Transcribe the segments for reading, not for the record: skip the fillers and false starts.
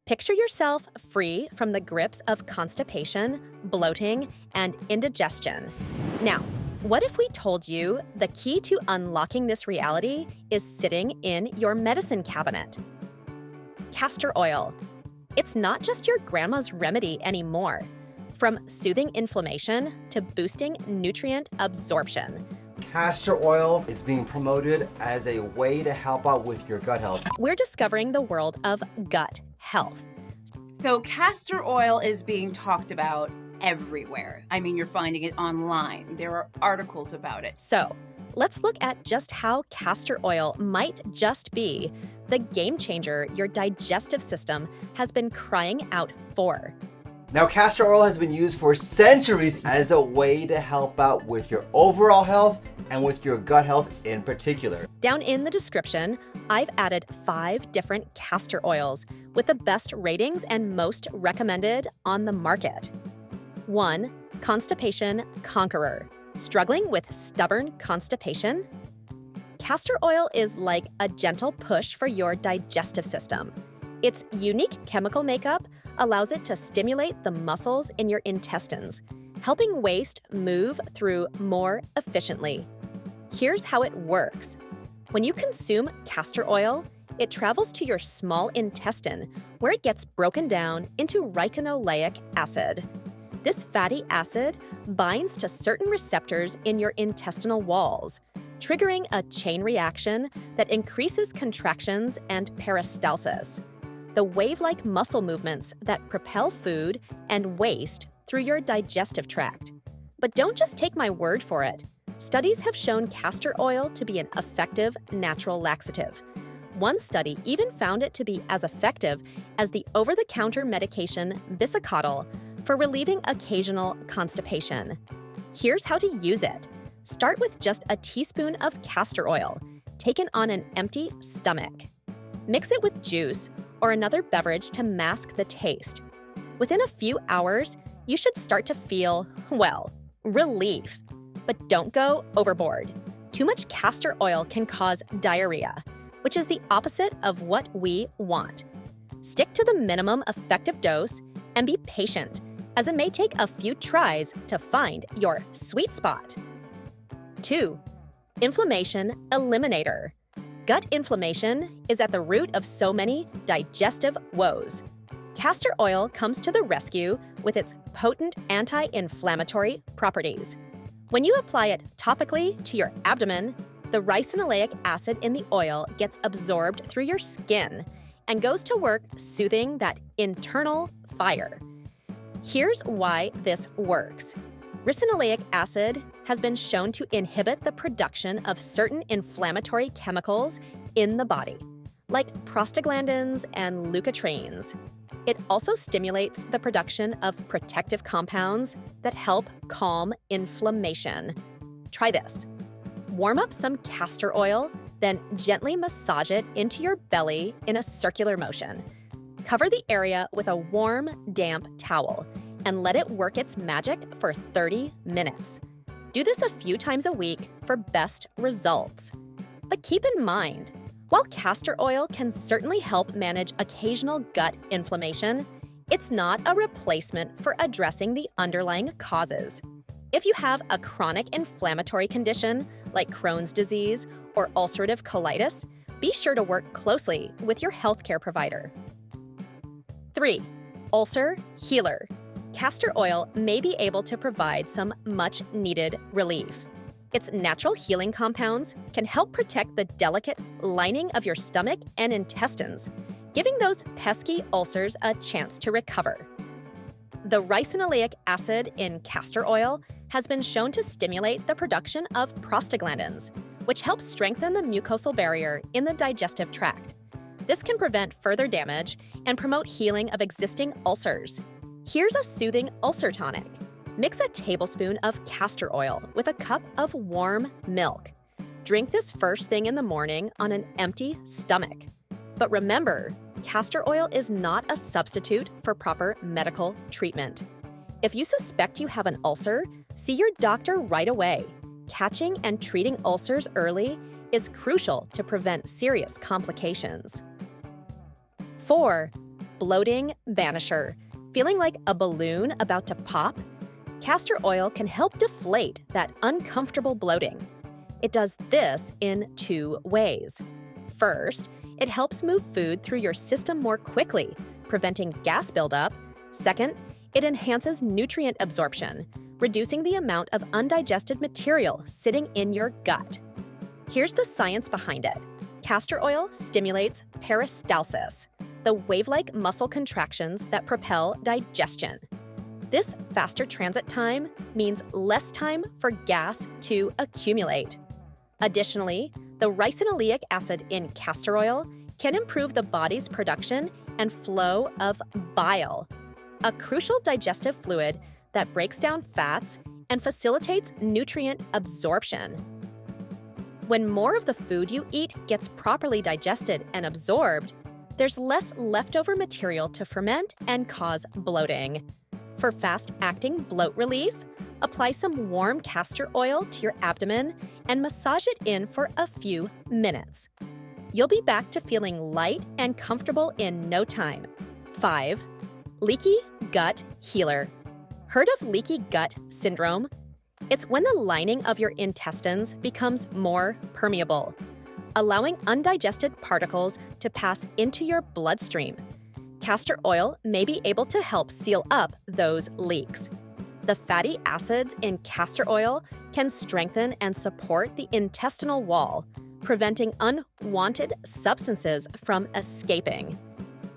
Picture yourself free from the grips of constipation, bloating, and indigestion. Now, what if we told you the key to unlocking this reality is sitting in your medicine cabinet? Castor oil. It's not just your grandma's remedy anymore. From soothing inflammation to boosting nutrient absorption. Castor oil is being promoted as a way to help out with your gut health. We're discovering the world of gut health. So castor oil is being talked about everywhere. I mean, you're finding it online. There are articles about it. So, let's look at just how castor oil might just be the game changer your digestive system has been crying out for. Now, castor oil has been used for centuries as a way to help out with your overall health and with your gut health in particular. Down in the description, I've added 5 different castor oils with the best ratings and most recommended on the market. 1. Constipation Conqueror. Struggling with stubborn constipation? Castor oil is like a gentle push for your digestive system. Its unique chemical makeup allows it to stimulate the muscles in your intestines, helping waste move through more efficiently. Here's how it works. When you consume castor oil, it travels to your small intestine, where it gets broken down into ricinoleic acid. This fatty acid binds to certain receptors in your intestinal walls, triggering a chain reaction that increases contractions and peristalsis, the wave-like muscle movements that propel food and waste through your digestive tract. But don't just take my word for it. Studies have shown castor oil to be an effective natural laxative. One study even found it to be as effective as the over-the-counter medication Bisocodyl for relieving occasional constipation. Here's how to use it. Start with just a teaspoon of castor oil, taken on an empty stomach. Mix it with juice or another beverage to mask the taste. Within a few hours, you should start to feel, well, relief. But don't go overboard. Too much castor oil can cause diarrhea, which is the opposite of what we want. Stick to the minimum effective dose and be patient, as it may take a few tries to find your sweet spot. 2. Inflammation Eliminator. Gut inflammation is at the root of so many digestive woes. Castor oil comes to the rescue with its potent anti-inflammatory properties. When you apply it topically to your abdomen, the ricinoleic acid in the oil gets absorbed through your skin and goes to work soothing that internal fire. Here's why this works. Ricinoleic acid has been shown to inhibit the production of certain inflammatory chemicals in the body, like prostaglandins and leukotrienes. It also stimulates the production of protective compounds that help calm inflammation. Try this. Warm up some castor oil, then gently massage it into your belly in a circular motion. Cover the area with a warm, damp towel and let it work its magic for 30 minutes. Do this a few times a week for best results. But keep in mind, while castor oil can certainly help manage occasional gut inflammation, it's not a replacement for addressing the underlying causes. If you have a chronic inflammatory condition like Crohn's disease or ulcerative colitis, be sure to work closely with your healthcare provider. 3. Ulcer Healer. Castor oil may be able to provide some much-needed relief. Its natural healing compounds can help protect the delicate lining of your stomach and intestines, giving those pesky ulcers a chance to recover. The ricinoleic acid in castor oil has been shown to stimulate the production of prostaglandins, which helps strengthen the mucosal barrier in the digestive tract. This can prevent further damage and promote healing of existing ulcers. Here's a soothing ulcer tonic. Mix a tablespoon of castor oil with a cup of warm milk. Drink this first thing in the morning on an empty stomach. But remember, castor oil is not a substitute for proper medical treatment. If you suspect you have an ulcer, see your doctor right away. Catching and treating ulcers early is crucial to prevent serious complications. 4. bloating banisher. Feeling like a balloon about to pop? Castor oil can help deflate that uncomfortable bloating. It does this in 2 ways. First, it helps move food through your system more quickly, preventing gas buildup. Second, it enhances nutrient absorption, reducing the amount of undigested material sitting in your gut. Here's the science behind it. Castor oil stimulates peristalsis, the wave-like muscle contractions that propel digestion. This faster transit time means less time for gas to accumulate. Additionally, the ricinoleic acid in castor oil can improve the body's production and flow of bile, a crucial digestive fluid that breaks down fats and facilitates nutrient absorption. When more of the food you eat gets properly digested and absorbed, there's less leftover material to ferment and cause bloating. For fast-acting bloat relief, apply some warm castor oil to your abdomen and massage it in for a few minutes. You'll be back to feeling light and comfortable in no time. 5. Leaky gut healer. Heard of leaky gut syndrome? It's when the lining of your intestines becomes more permeable, allowing undigested particles to pass into your bloodstream. Castor oil may be able to help seal up those leaks. The fatty acids in castor oil can strengthen and support the intestinal wall, preventing unwanted substances from escaping.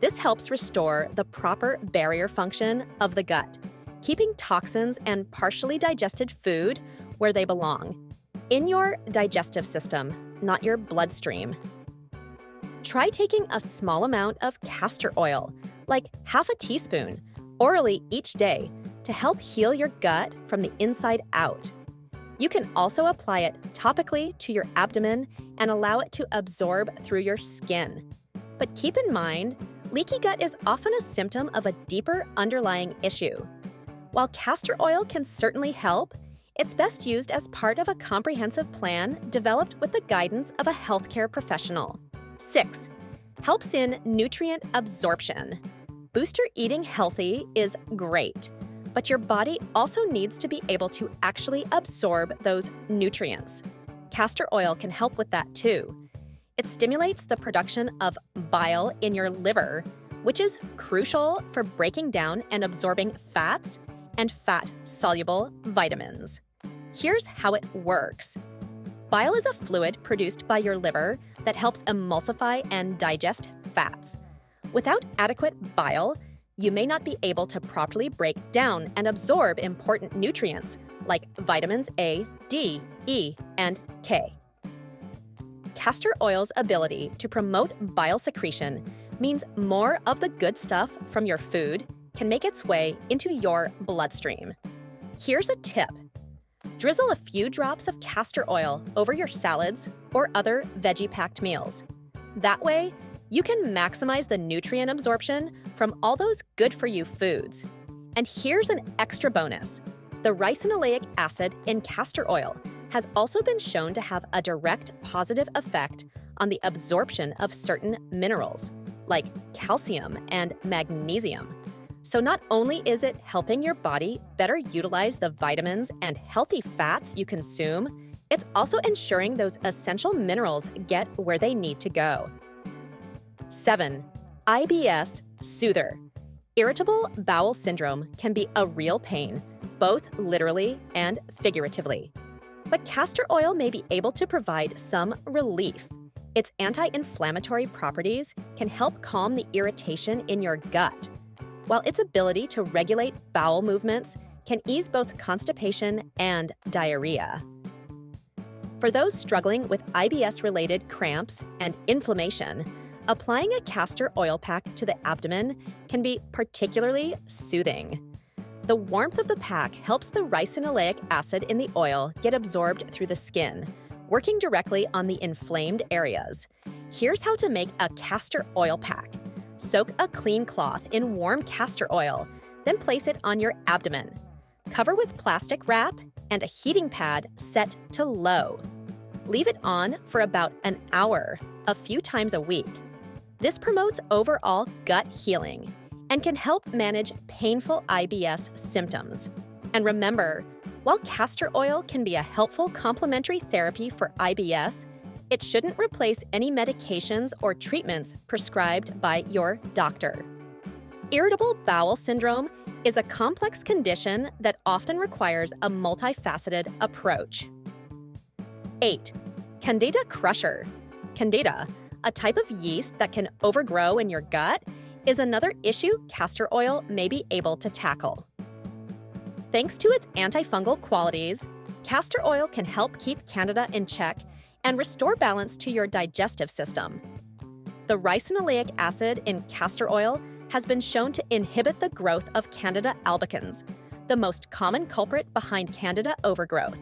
This helps restore the proper barrier function of the gut, keeping toxins and partially digested food where they belong, in your digestive system, not your bloodstream. Try taking a small amount of castor oil, like half a teaspoon, orally each day to help heal your gut from the inside out. You can also apply it topically to your abdomen and allow it to absorb through your skin. But keep in mind, leaky gut is often a symptom of a deeper underlying issue. While castor oil can certainly help, it's best used as part of a comprehensive plan developed with the guidance of a healthcare professional. 6. Helps in nutrient absorption. Booster eating healthy is great, but your body also needs to be able to actually absorb those nutrients. Castor oil can help with that too. It stimulates the production of bile in your liver, which is crucial for breaking down and absorbing fats and fat-soluble vitamins. Here's how it works. Bile is a fluid produced by your liver that helps emulsify and digest fats. Without adequate bile, you may not be able to properly break down and absorb important nutrients like vitamins A, D, E, and K. Castor oil's ability to promote bile secretion means more of the good stuff from your food can make its way into your bloodstream. Here's a tip. Drizzle a few drops of castor oil over your salads or other veggie-packed meals. That way, you can maximize the nutrient absorption from all those good-for-you foods. And here's an extra bonus. The ricinoleic acid in castor oil has also been shown to have a direct positive effect on the absorption of certain minerals, like calcium and magnesium. So not only is it helping your body better utilize the vitamins and healthy fats you consume, it's also ensuring those essential minerals get where they need to go. 7. IBS Soother. Irritable bowel syndrome can be a real pain, both literally and figuratively. But castor oil may be able to provide some relief. Its anti-inflammatory properties can help calm the irritation in your gut, while its ability to regulate bowel movements can ease both constipation and diarrhea. For those struggling with IBS-related cramps and inflammation, applying a castor oil pack to the abdomen can be particularly soothing. The warmth of the pack helps the ricinoleic acid in the oil get absorbed through the skin, working directly on the inflamed areas. Here's how to make a castor oil pack. Soak a clean cloth in warm castor oil, then place it on your abdomen. Cover with plastic wrap and a heating pad set to low. Leave it on for about an hour, a few times a week. This promotes overall gut healing and can help manage painful IBS symptoms. And remember, while castor oil can be a helpful complementary therapy for IBS, it shouldn't replace any medications or treatments prescribed by your doctor. Irritable bowel syndrome is a complex condition that often requires a multifaceted approach. 8. Candida crusher. Candida, a type of yeast that can overgrow in your gut, is another issue castor oil may be able to tackle. Thanks to its antifungal qualities, castor oil can help keep Candida in check and restore balance to your digestive system. The ricinoleic acid in castor oil has been shown to inhibit the growth of Candida albicans, the most common culprit behind Candida overgrowth.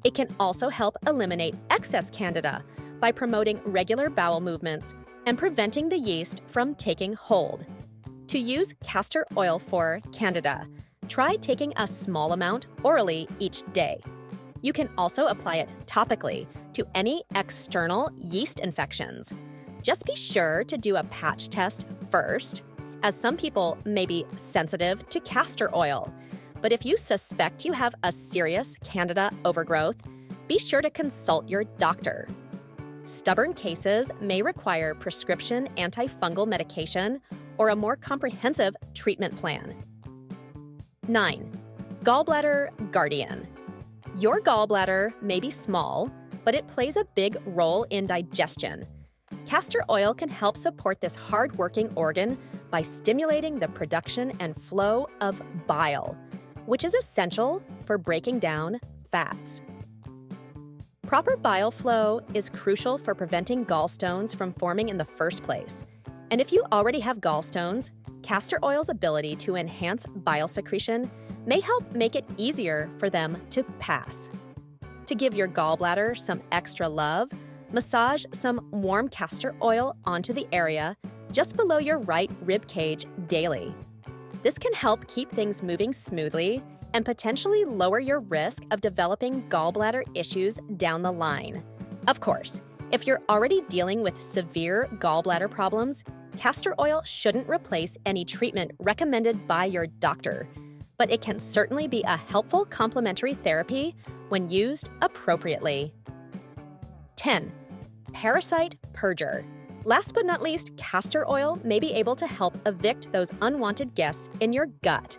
It can also help eliminate excess Candida by promoting regular bowel movements and preventing the yeast from taking hold. To use castor oil for Candida, try taking a small amount orally each day. You can also apply it topically to any external yeast infections. Just be sure to do a patch test first, as some people may be sensitive to castor oil. But if you suspect you have a serious Candida overgrowth, be sure to consult your doctor. Stubborn cases may require prescription antifungal medication or a more comprehensive treatment plan. 9. Gallbladder guardian. Your gallbladder may be small, but it plays a big role in digestion. Castor oil can help support this hard-working organ by stimulating the production and flow of bile, which is essential for breaking down fats. Proper bile flow is crucial for preventing gallstones from forming in the first place. And if you already have gallstones, castor oil's ability to enhance bile secretion may help make it easier for them to pass. To give your gallbladder some extra love, massage some warm castor oil onto the area just below your right rib cage daily. This can help keep things moving smoothly and potentially lower your risk of developing gallbladder issues down the line. Of course, if you're already dealing with severe gallbladder problems, castor oil shouldn't replace any treatment recommended by your doctor, but it can certainly be a helpful complementary therapy when used appropriately. 10. Parasite purger. Last but not least, castor oil may be able to help evict those unwanted guests in your gut,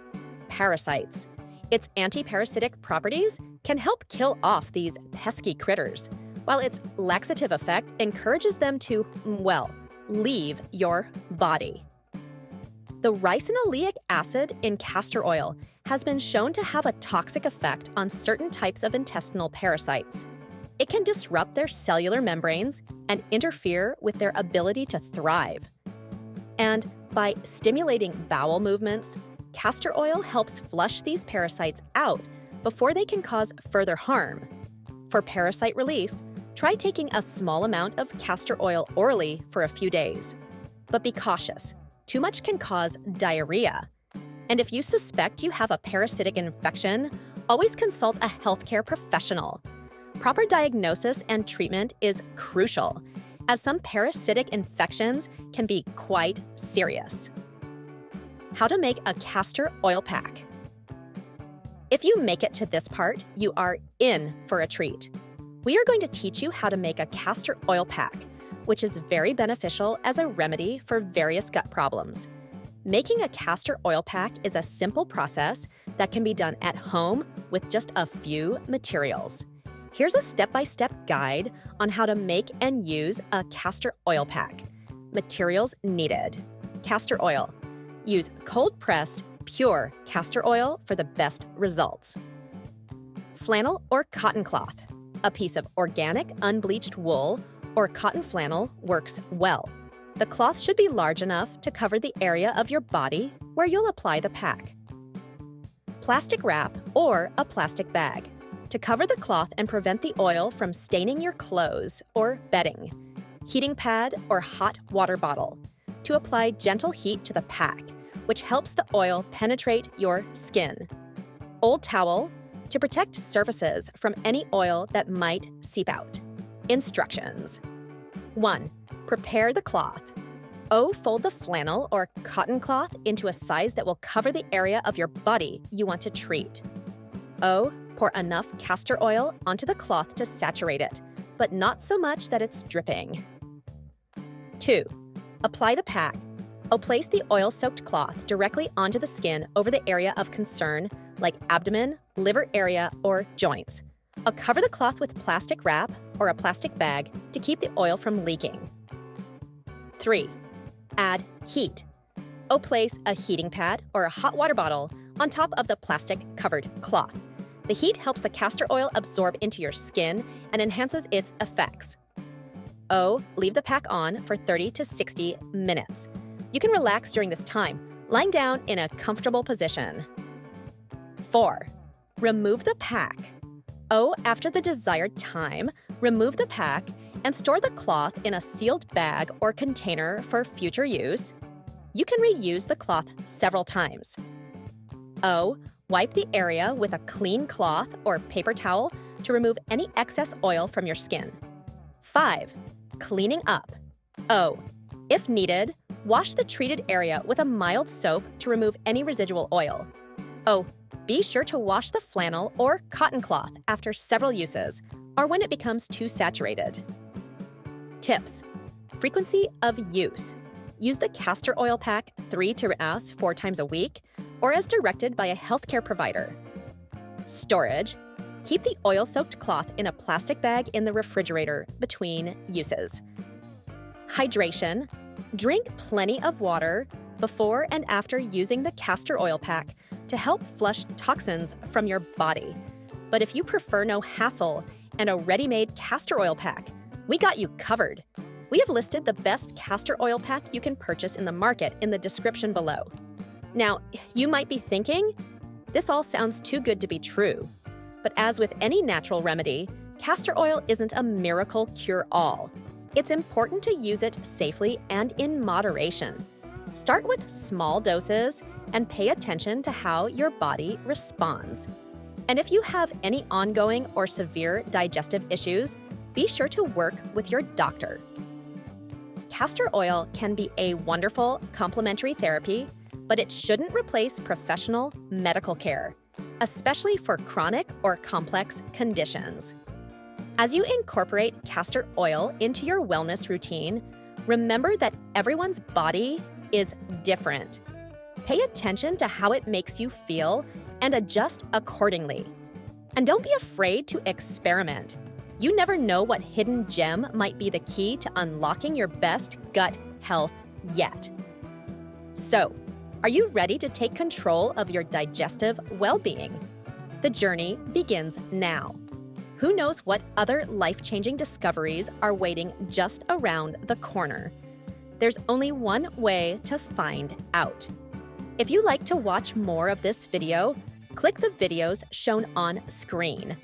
parasites. Its anti-parasitic properties can help kill off these pesky critters, while its laxative effect encourages them to, leave your body. The ricinoleic acid in castor oil has been shown to have a toxic effect on certain types of intestinal parasites. It can disrupt their cellular membranes and interfere with their ability to thrive. And by stimulating bowel movements, castor oil helps flush these parasites out before they can cause further harm. For parasite relief, try taking a small amount of castor oil orally for a few days. But be cautious. Too much can cause diarrhea. And if you suspect you have a parasitic infection, always consult a healthcare professional. Proper diagnosis and treatment is crucial, as some parasitic infections can be quite serious. How to make a castor oil pack. If you make it to this part, you are in for a treat. We are going to teach you how to make a castor oil pack, which is very beneficial as a remedy for various gut problems. Making a castor oil pack is a simple process that can be done at home with just a few materials. Here's a step-by-step guide on how to make and use a castor oil pack. Materials needed. Castor oil. Use cold-pressed, pure castor oil for the best results. Flannel or cotton cloth. A piece of organic, unbleached wool or cotton flannel works well. The cloth should be large enough to cover the area of your body where you'll apply the pack. Plastic wrap or a plastic bag to cover the cloth and prevent the oil from staining your clothes or bedding. Heating pad or hot water bottle to apply gentle heat to the pack, which helps the oil penetrate your skin. Old towel to protect surfaces from any oil that might seep out. Instructions. 1. Prepare the cloth. O. Fold the flannel or cotton cloth into a size that will cover the area of your body you want to treat. O. Pour enough castor oil onto the cloth to saturate it, but not so much that it's dripping. 2. Apply the pack. O. Place the oil-soaked cloth directly onto the skin over the area of concern, like abdomen, liver area, or joints. O. Cover the cloth with plastic wrap or a plastic bag to keep the oil from leaking. 3. Add heat. O. Place a heating pad or a hot water bottle on top of the plastic-covered cloth. The heat helps the castor oil absorb into your skin and enhances its effects. O. Leave the pack on for 30 to 60 minutes. You can relax during this time, lying down in a comfortable position. 4. Remove the pack. O. After the desired time, remove the pack and store the cloth in a sealed bag or container for future use. You can reuse the cloth several times. O. Wipe the area with a clean cloth or paper towel to remove any excess oil from your skin. 5. Cleaning up. O. If needed, wash the treated area with a mild soap to remove any residual oil. O. Be sure to wash the flannel or cotton cloth after several uses or when it becomes too saturated. Tips. Frequency of use. Use the castor oil pack 3 to 4 times a week or as directed by a healthcare provider. Storage. Keep the oil-soaked cloth in a plastic bag in the refrigerator between uses. Hydration. Drink plenty of water before and after using the castor oil pack to help flush toxins from your body. But if you prefer no hassle and a ready-made castor oil pack, we got you covered. We have listed the best castor oil pack you can purchase in the market in the description below. Now, you might be thinking, this all sounds too good to be true. But as with any natural remedy, castor oil isn't a miracle cure-all. It's important to use it safely and in moderation. Start with small doses and pay attention to how your body responds. And if you have any ongoing or severe digestive issues, be sure to work with your doctor. Castor oil can be a wonderful complementary therapy, but it shouldn't replace professional medical care, especially for chronic or complex conditions. As you incorporate castor oil into your wellness routine, remember that everyone's body is different. Pay attention to how it makes you feel and adjust accordingly. And don't be afraid to experiment. You never know what hidden gem might be the key to unlocking your best gut health yet. So, are you ready to take control of your digestive well-being? The journey begins now. Who knows what other life-changing discoveries are waiting just around the corner? There's only one way to find out. If you like to watch more of this video, click the videos shown on screen.